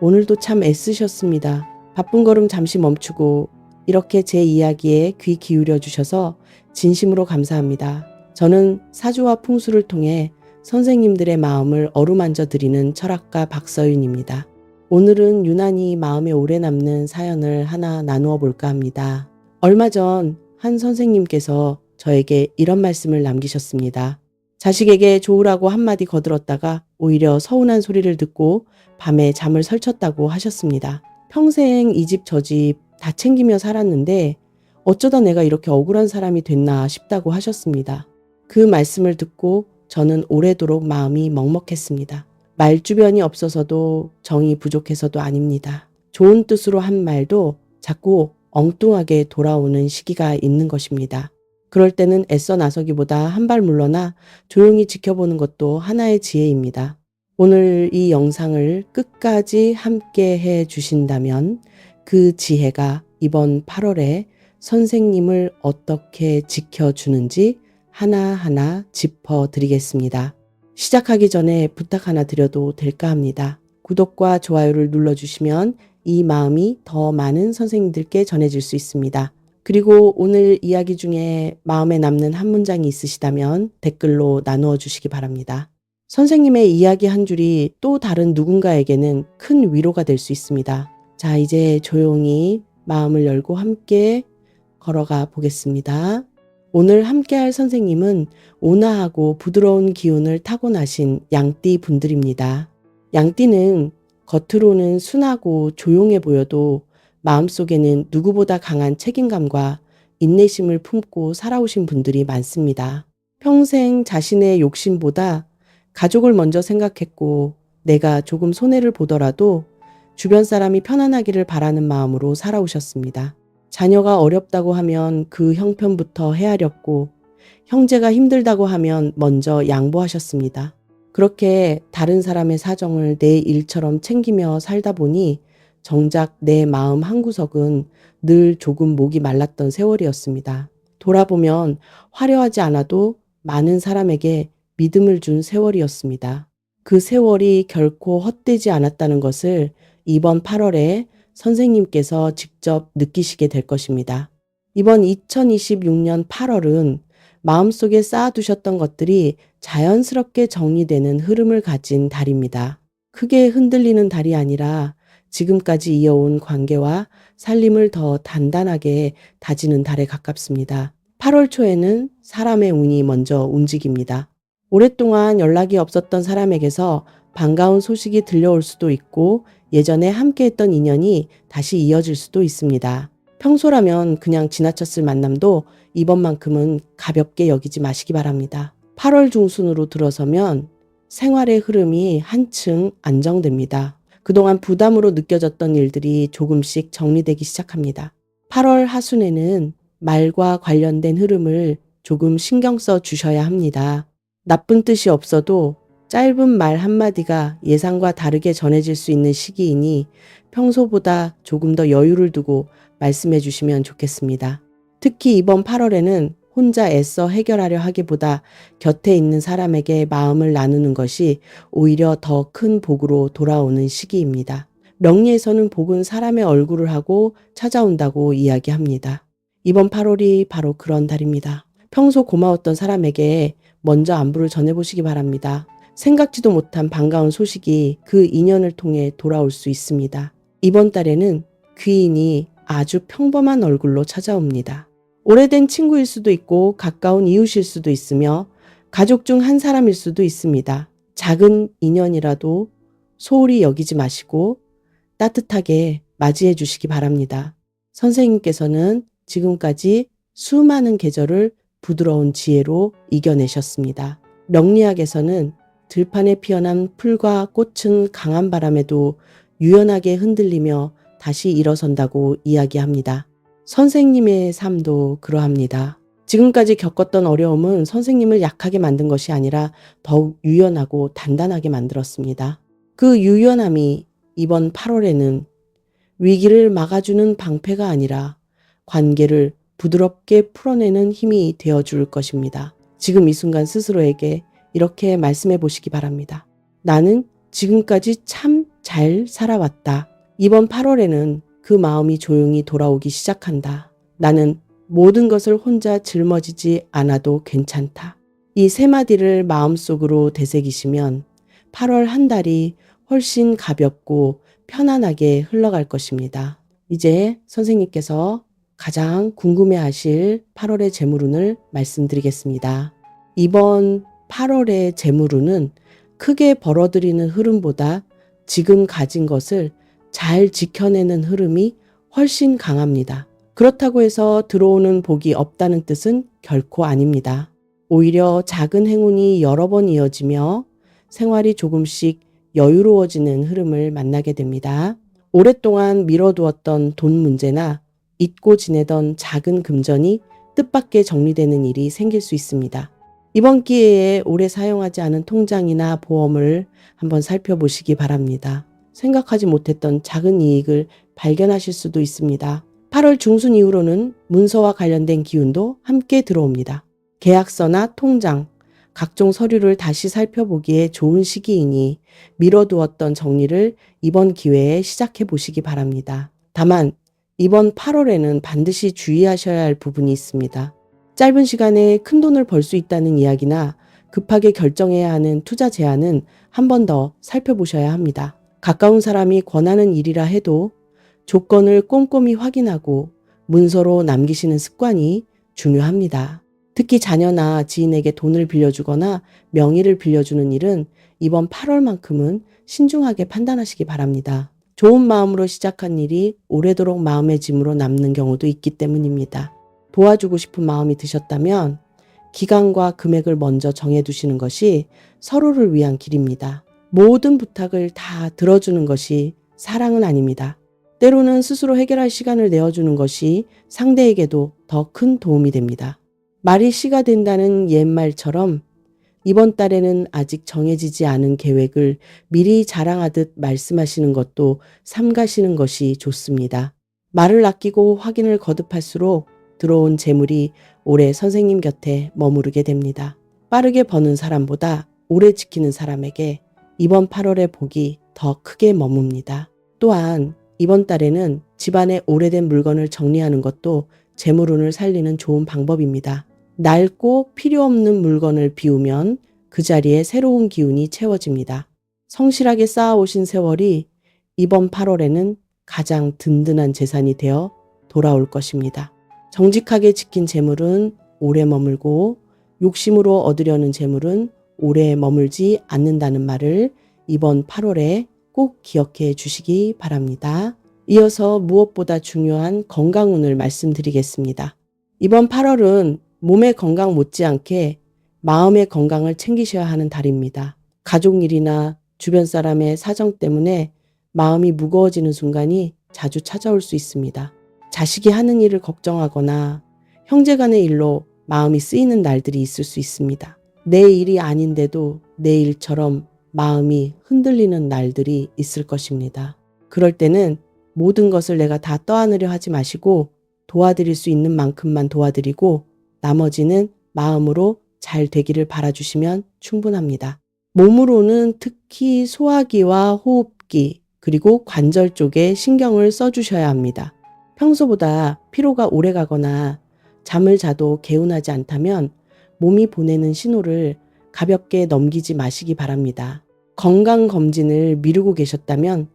오늘도 참 애쓰셨습니다. 바쁜 걸음 잠시 멈추고 이렇게 제 이야기에 귀 기울여 주셔서 진심으로 감사합니다. 저는 사주와 풍수를 통해 선생님들의 마음을 어루만져 드리는 철학가 박서윤입니다. 오늘은 유난히 마음에 오래 남는 사연을 하나 나누어 볼까 합니다. 얼마 전 한 선생님께서 저에게 이런 말씀을 남기셨습니다. 자식에게 좋으라고 한마디 거들었다가 오히려 서운한 소리를 듣고 밤에 잠을 설쳤다고 하셨습니다. 평생 이 집 저 집 다 챙기며 살았는데 어쩌다 내가 이렇게 억울한 사람이 됐나 싶다고 하셨습니다. 그 말씀을 듣고 저는 오래도록 마음이 먹먹했습니다. 말주변이 없어서도 정이 부족해서도 아닙니다. 좋은 뜻으로 한 말도 자꾸 엉뚱하게 돌아오는 시기가 있는 것입니다. 그럴 때는 애써 나서기보다 한 발 물러나 조용히 지켜보는 것도 하나의 지혜입니다. 오늘 이 영상을 끝까지 함께 해 주신다면 그 지혜가 이번 8월에 선생님을 어떻게 지켜주는지 하나하나 짚어드리겠습니다. 시작하기 전에 부탁 하나 드려도 될까 합니다. 구독과 좋아요를 눌러주시면 이 마음이 더 많은 선생님들께 전해질 수 있습니다. 그리고 오늘 이야기 중에 마음에 남는 한 문장이 있으시다면 댓글로 나누어 주시기 바랍니다. 선생님의 이야기 한 줄이 또 다른 누군가에게는 큰 위로가 될 수 있습니다. 자, 이제 조용히 마음을 열고 함께 걸어가 보겠습니다. 오늘 함께할 선생님은 온화하고 부드러운 기운을 타고나신 양띠 분들입니다. 양띠는 겉으로는 순하고 조용해 보여도 마음속에는 누구보다 강한 책임감과 인내심을 품고 살아오신 분들이 많습니다. 평생 자신의 욕심보다 가족을 먼저 생각했고 내가 조금 손해를 보더라도 주변 사람이 편안하기를 바라는 마음으로 살아오셨습니다. 자녀가 어렵다고 하면 그 형편부터 헤아렸고 형제가 힘들다고 하면 먼저 양보하셨습니다. 그렇게 다른 사람의 사정을 내 일처럼 챙기며 살다 보니 정작 내 마음 한구석은 늘 조금 목이 말랐던 세월이었습니다. 돌아보면 화려하지 않아도 많은 사람에게 믿음을 준 세월이었습니다. 그 세월이 결코 헛되지 않았다는 것을 이번 8월에 선생님께서 직접 느끼시게 될 것입니다. 이번 2026년 8월은 마음속에 쌓아두셨던 것들이 자연스럽게 정리되는 흐름을 가진 달입니다. 크게 흔들리는 달이 아니라 지금까지 이어온 관계와 살림을 더 단단하게 다지는 달에 가깝습니다. 8월 초에는 사람의 운이 먼저 움직입니다. 오랫동안 연락이 없었던 사람에게서 반가운 소식이 들려올 수도 있고 예전에 함께했던 인연이 다시 이어질 수도 있습니다. 평소라면 그냥 지나쳤을 만남도 이번만큼은 가볍게 여기지 마시기 바랍니다. 8월 중순으로 들어서면 생활의 흐름이 한층 안정됩니다. 그동안 부담으로 느껴졌던 일들이 조금씩 정리되기 시작합니다. 8월 하순에는 말과 관련된 흐름을 조금 신경 써 주셔야 합니다. 나쁜 뜻이 없어도 짧은 말 한마디가 예상과 다르게 전해질 수 있는 시기이니 평소보다 조금 더 여유를 두고 말씀해 주시면 좋겠습니다. 특히 이번 8월에는 혼자 애써 해결하려 하기보다 곁에 있는 사람에게 마음을 나누는 것이 오히려 더 큰 복으로 돌아오는 시기입니다. 명리에서는 복은 사람의 얼굴을 하고 찾아온다고 이야기합니다. 이번 8월이 바로 그런 달입니다. 평소 고마웠던 사람에게 먼저 안부를 전해보시기 바랍니다. 생각지도 못한 반가운 소식이 그 인연을 통해 돌아올 수 있습니다. 이번 달에는 귀인이 아주 평범한 얼굴로 찾아옵니다. 오래된 친구일 수도 있고 가까운 이웃일 수도 있으며 가족 중 한 사람일 수도 있습니다. 작은 인연이라도 소홀히 여기지 마시고 따뜻하게 맞이해 주시기 바랍니다. 선생님께서는 지금까지 수많은 계절을 부드러운 지혜로 이겨내셨습니다. 명리학에서는 들판에 피어난 풀과 꽃은 강한 바람에도 유연하게 흔들리며 다시 일어선다고 이야기합니다. 선생님의 삶도 그러합니다. 지금까지 겪었던 어려움은 선생님을 약하게 만든 것이 아니라 더욱 유연하고 단단하게 만들었습니다. 그 유연함이 이번 8월에는 위기를 막아주는 방패가 아니라 관계를 부드럽게 풀어내는 힘이 되어줄 것입니다. 지금 이 순간 스스로에게 이렇게 말씀해 보시기 바랍니다. 나는 지금까지 참 잘 살아왔다. 이번 8월에는 그 마음이 조용히 돌아오기 시작한다. 나는 모든 것을 혼자 짊어지지 않아도 괜찮다. 이 세 마디를 마음속으로 되새기시면 8월 한 달이 훨씬 가볍고 편안하게 흘러갈 것입니다. 이제 선생님께서 가장 궁금해하실 8월의 재물운을 말씀드리겠습니다. 이번 8월의 재물운은 크게 벌어들이는 흐름보다 지금 가진 것을 잘 지켜내는 흐름이 훨씬 강합니다. 그렇다고 해서 들어오는 복이 없다는 뜻은 결코 아닙니다. 오히려 작은 행운이 여러 번 이어지며 생활이 조금씩 여유로워지는 흐름을 만나게 됩니다. 오랫동안 미뤄두었던 돈 문제나 잊고 지내던 작은 금전이 뜻밖의 정리되는 일이 생길 수 있습니다. 이번 기회에 오래 사용하지 않은 통장이나 보험을 한번 살펴보시기 바랍니다. 생각하지 못했던 작은 이익을 발견하실 수도 있습니다. 8월 중순 이후로는 문서와 관련된 기운도 함께 들어옵니다. 계약서나 통장, 각종 서류를 다시 살펴보기에 좋은 시기이니 미뤄두었던 정리를 이번 기회에 시작해 보시기 바랍니다. 다만 이번 8월에는 반드시 주의하셔야 할 부분이 있습니다. 짧은 시간에 큰 돈을 벌 수 있다는 이야기나 급하게 결정해야 하는 투자 제안은 한 번 더 살펴보셔야 합니다. 가까운 사람이 권하는 일이라 해도 조건을 꼼꼼히 확인하고 문서로 남기시는 습관이 중요합니다. 특히 자녀나 지인에게 돈을 빌려주거나 명의를 빌려주는 일은 이번 8월만큼은 신중하게 판단하시기 바랍니다. 좋은 마음으로 시작한 일이 오래도록 마음의 짐으로 남는 경우도 있기 때문입니다. 도와주고 싶은 마음이 드셨다면 기간과 금액을 먼저 정해두시는 것이 서로를 위한 길입니다. 모든 부탁을 다 들어주는 것이 사랑은 아닙니다. 때로는 스스로 해결할 시간을 내어주는 것이 상대에게도 더 큰 도움이 됩니다. 말이 씨가 된다는 옛말처럼 이번 달에는 아직 정해지지 않은 계획을 미리 자랑하듯 말씀하시는 것도 삼가시는 것이 좋습니다. 말을 아끼고 확인을 거듭할수록 들어온 재물이 오래 선생님 곁에 머무르게 됩니다. 빠르게 버는 사람보다 오래 지키는 사람에게 이번 8월의 복이 더 크게 머뭅니다. 또한 이번 달에는 집안에 오래된 물건을 정리하는 것도 재물운을 살리는 좋은 방법입니다. 낡고 필요 없는 물건을 비우면 그 자리에 새로운 기운이 채워집니다. 성실하게 쌓아오신 세월이 이번 8월에는 가장 든든한 재산이 되어 돌아올 것입니다. 정직하게 지킨 재물은 오래 머물고 욕심으로 얻으려는 재물은 오래 머물지 않는다는 말을 이번 8월에 꼭 기억해 주시기 바랍니다. 이어서 무엇보다 중요한 건강운을 말씀드리겠습니다. 이번 8월은 몸의 건강 못지않게 마음의 건강을 챙기셔야 하는 달입니다. 가족 일이나 주변 사람의 사정 때문에 마음이 무거워지는 순간이 자주 찾아올 수 있습니다. 자식이 하는 일을 걱정하거나 형제 간의 일로 마음이 쓰이는 날들이 있을 수 있습니다. 내 일이 아닌데도 내 일처럼 마음이 흔들리는 날들이 있을 것입니다. 그럴 때는 모든 것을 내가 다 떠안으려 하지 마시고 도와드릴 수 있는 만큼만 도와드리고 나머지는 마음으로 잘 되기를 바라주시면 충분합니다. 몸으로는 특히 소화기와 호흡기 그리고 관절 쪽에 신경을 써주셔야 합니다. 평소보다 피로가 오래 가거나 잠을 자도 개운하지 않다면 몸이 보내는 신호를 가볍게 넘기지 마시기 바랍니다. 건강검진을 미루고 계셨다면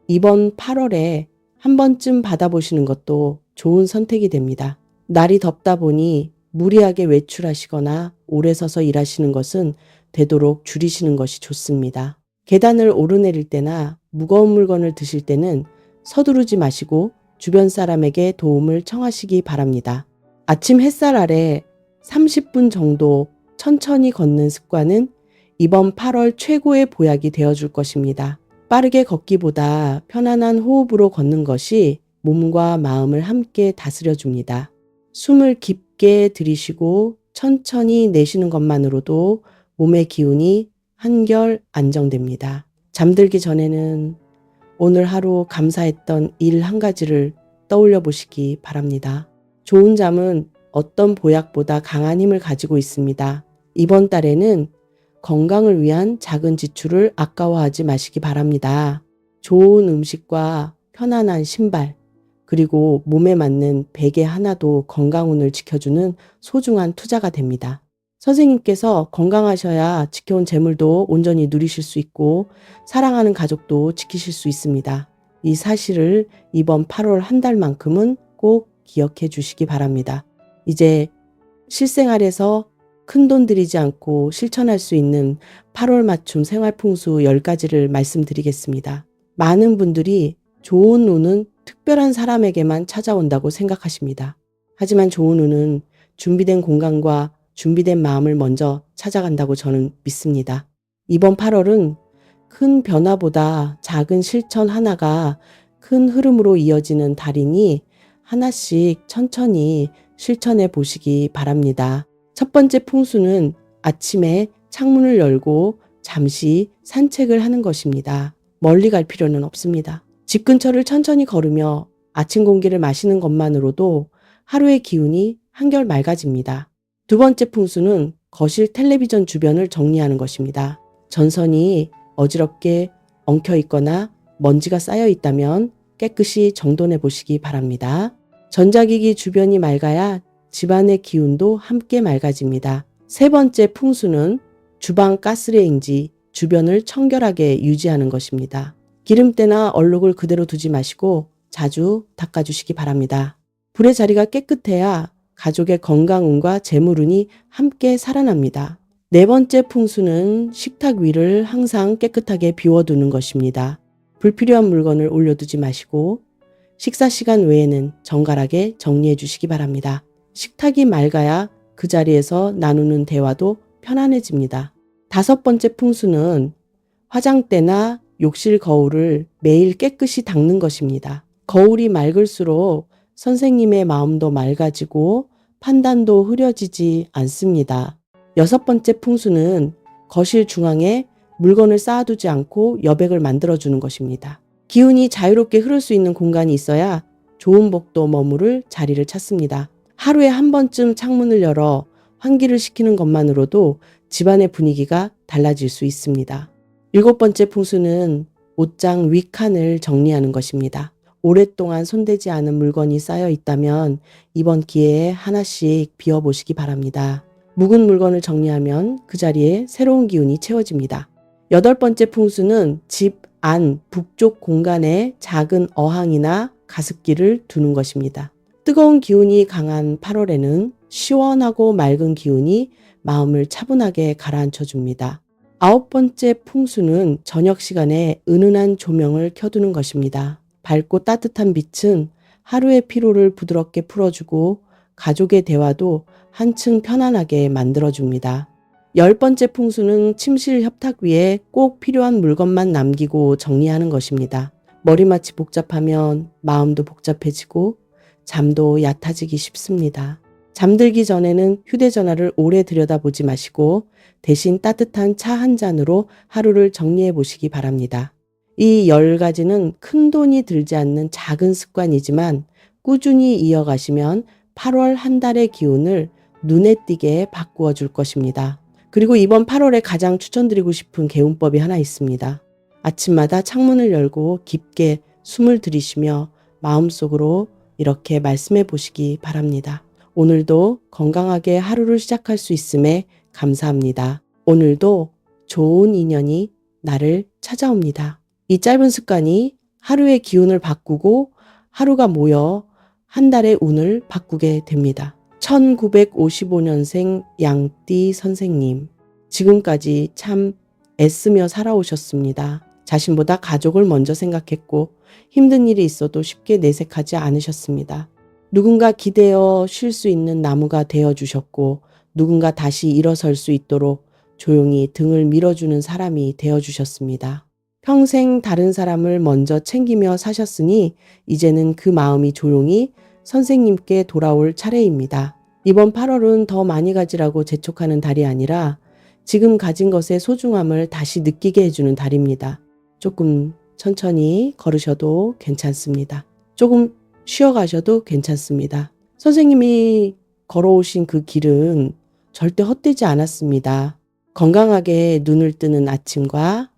이번 8월에 한 번쯤 받아보시는 것도 좋은 선택이 됩니다. 날이 덥다 보니 무리하게 외출하시거나 오래 서서 일하시는 것은 되도록 줄이시는 것이 좋습니다. 계단을 오르내릴 때나 무거운 물건을 드실 때는 서두르지 마시고 주변 사람에게 도움을 청하시기 바랍니다. 아침 햇살 아래 30분 정도 천천히 걷는 습관은 이번 8월 최고의 보약이 되어줄 것입니다. 빠르게 걷기보다 편안한 호흡으로 걷는 것이 몸과 마음을 함께 다스려줍니다. 숨을 깊게 들이쉬고 천천히 내쉬는 것만으로도 몸의 기운이 한결 안정됩니다. 잠들기 전에는 오늘 하루 감사했던 일 한 가지를 떠올려 보시기 바랍니다. 좋은 잠은 어떤 보약보다 강한 힘을 가지고 있습니다. 이번 달에는 건강을 위한 작은 지출을 아까워하지 마시기 바랍니다. 좋은 음식과 편안한 신발, 그리고 몸에 맞는 베개 하나도 건강운을 지켜주는 소중한 투자가 됩니다. 선생님께서 건강하셔야 지켜온 재물도 온전히 누리실 수 있고 사랑하는 가족도 지키실 수 있습니다. 이 사실을 이번 8월 한 달만큼은 꼭 기억해 주시기 바랍니다. 이제 실생활에서 큰돈 들이지 않고 실천할 수 있는 8월 맞춤 생활풍수 10가지를 말씀드리겠습니다. 많은 분들이 좋은 운은 특별한 사람에게만 찾아온다고 생각하십니다. 하지만 좋은 운은 준비된 공간과 준비된 마음을 먼저 찾아간다고 저는 믿습니다. 이번 8월은 큰 변화보다 작은 실천 하나가 큰 흐름으로 이어지는 달이니 하나씩 천천히 실천해 보시기 바랍니다. 첫 번째 풍수는 아침에 창문을 열고 잠시 산책을 하는 것입니다. 멀리 갈 필요는 없습니다. 집 근처를 천천히 걸으며 아침 공기를 마시는 것만으로도 하루의 기운이 한결 맑아집니다. 두 번째 풍수는 거실 텔레비전 주변을 정리하는 것입니다. 전선이 어지럽게 엉켜 있거나 먼지가 쌓여 있다면 깨끗이 정돈해 보시기 바랍니다. 전자기기 주변이 맑아야 집안의 기운도 함께 맑아집니다. 세 번째 풍수는 주방 가스레인지 주변을 청결하게 유지하는 것입니다. 기름때나 얼룩을 그대로 두지 마시고 자주 닦아주시기 바랍니다. 불의 자리가 깨끗해야 가족의 건강운과 재물운이 함께 살아납니다. 네 번째 풍수는 식탁 위를 항상 깨끗하게 비워두는 것입니다. 불필요한 물건을 올려두지 마시고 식사 시간 외에는 정갈하게 정리해 주시기 바랍니다. 식탁이 맑아야 그 자리에서 나누는 대화도 편안해집니다. 다섯 번째 풍수는 화장대나 욕실 거울을 매일 깨끗이 닦는 것입니다. 거울이 맑을수록 선생님의 마음도 맑아지고 판단도 흐려지지 않습니다. 여섯 번째 풍수는 거실 중앙에 물건을 쌓아두지 않고 여백을 만들어주는 것입니다. 기운이 자유롭게 흐를 수 있는 공간이 있어야 좋은 복도 머무를 자리를 찾습니다. 하루에 한 번쯤 창문을 열어 환기를 시키는 것만으로도 집안의 분위기가 달라질 수 있습니다. 일곱 번째 풍수는 옷장 윗칸을 정리하는 것입니다. 오랫동안 손대지 않은 물건이 쌓여 있다면 이번 기회에 하나씩 비워보시기 바랍니다. 묵은 물건을 정리하면 그 자리에 새로운 기운이 채워집니다. 여덟 번째 풍수는 집 안 북쪽 공간에 작은 어항이나 가습기를 두는 것입니다. 뜨거운 기운이 강한 8월에는 시원하고 맑은 기운이 마음을 차분하게 가라앉혀 줍니다. 아홉 번째 풍수는 저녁 시간에 은은한 조명을 켜두는 것입니다. 밝고 따뜻한 빛은 하루의 피로를 부드럽게 풀어주고 가족의 대화도 한층 편안하게 만들어줍니다. 열 번째 풍수는 침실 협탁 위에 꼭 필요한 물건만 남기고 정리하는 것입니다. 머리맡이 복잡하면 마음도 복잡해지고 잠도 얕아지기 쉽습니다. 잠들기 전에는 휴대전화를 오래 들여다보지 마시고 대신 따뜻한 차 한 잔으로 하루를 정리해 보시기 바랍니다. 이 10가지는 큰 돈이 들지 않는 작은 습관이지만 꾸준히 이어가시면 8월 한 달의 기운을 눈에 띄게 바꾸어 줄 것입니다. 그리고 이번 8월에 가장 추천드리고 싶은 개운법이 하나 있습니다. 아침마다 창문을 열고 깊게 숨을 들이쉬며 마음속으로 이렇게 말씀해 보시기 바랍니다. 오늘도 건강하게 하루를 시작할 수 있음에 감사합니다. 오늘도 좋은 인연이 나를 찾아옵니다. 이 짧은 습관이 하루의 기운을 바꾸고 하루가 모여 한 달의 운을 바꾸게 됩니다. 1955년생 양띠 선생님, 지금까지 참 애쓰며 살아오셨습니다. 자신보다 가족을 먼저 생각했고 힘든 일이 있어도 쉽게 내색하지 않으셨습니다. 누군가 기대어 쉴 수 있는 나무가 되어주셨고 누군가 다시 일어설 수 있도록 조용히 등을 밀어주는 사람이 되어주셨습니다. 평생 다른 사람을 먼저 챙기며 사셨으니 이제는 그 마음이 조용히 선생님께 돌아올 차례입니다. 이번 8월은 더 많이 가지라고 재촉하는 달이 아니라 지금 가진 것의 소중함을 다시 느끼게 해주는 달입니다. 조금 천천히 걸으셔도 괜찮습니다. 조금 쉬어가셔도 괜찮습니다. 선생님이 걸어오신 그 길은 절대 헛되지 않았습니다. 건강하게 눈을 뜨는 아침과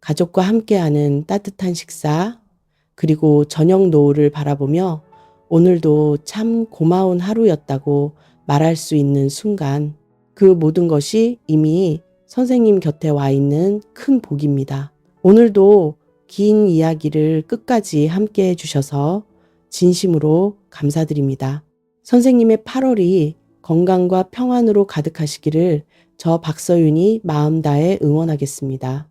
가족과 함께하는 따뜻한 식사, 그리고 저녁 노을을 바라보며 오늘도 참 고마운 하루였다고 말할 수 있는 순간, 그 모든 것이 이미 선생님 곁에 와 있는 큰 복입니다. 오늘도 긴 이야기를 끝까지 함께 해주셔서 진심으로 감사드립니다. 선생님의 8월이 건강과 평안으로 가득하시기를 저 박서윤이 마음 다해 응원하겠습니다.